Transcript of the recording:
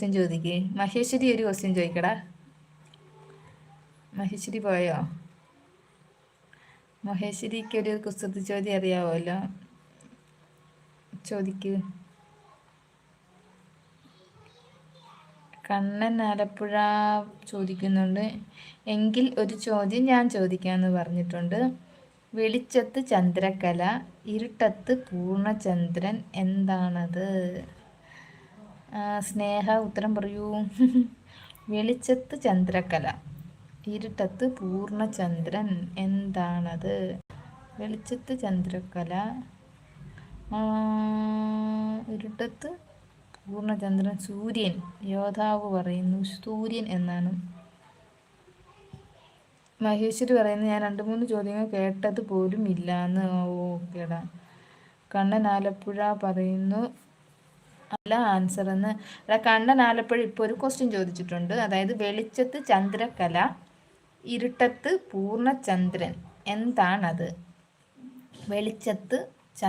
Question ചോദിക്കേ. മഹേശ്വരി ഒരു question ചോദിക്കടാ. Maheshwari പോയോ? മഹേശ്വരിക്ക് ഒരു കുസൃതി ചോദ്യം അറിയാവല്ലോ, ചോദിക്കൂ. കണ്ണൻ ആലപ്പുഴ ചോദിക്കുന്നുണ്ട്. എങ്കിൽ ഒരു ചോദ്യം ഞാൻ ചോദിക്കാമെന്ന് പറഞ്ഞിട്ടുണ്ട്. വെളിച്ചത്ത് ചന്ദ്രക്കല, ഇരുട്ടത്ത് പൂർണ്ണചന്ദ്രൻ, എന്താണത്? സ്നേഹ ഉത്തരം പറയൂ. വെളിച്ചത്ത് ചന്ദ്രക്കല, ഇരുട്ടത്ത് പൂർണ്ണചന്ദ്രൻ, എന്താണത്? വെളിച്ചത്ത് ചന്ദ്രക്കല, ഇരുട്ടത്ത് പൂർണ്ണചന്ദ്രൻ. സൂര്യൻ. യോദ്ധാവ് പറയുന്നു സൂര്യൻ എന്നാണ്. മഹേശ്വരി പറയുന്നു ഞാൻ 2-3 ചോദ്യങ്ങൾ കേട്ടത് പോലും ഇല്ലാന്ന്. ഓക്കേടാ. കണ്ണൻ ആലപ്പുഴ പറയുന്നു അല്ല ആൻസർ എന്ന്. കണ്ണൻ ആലപ്പുഴ ഇപ്പോൾ ഒരു ക്വസ്റ്റ്യൻ ചോദിച്ചിട്ടുണ്ട്. അതായത് വെളിച്ചത്ത് ചന്ദ്രക്കല, ഇരുട്ടത്ത് പൂർണ്ണചന്ദ്രൻ, എന്താണത്? വെളിച്ചത്ത്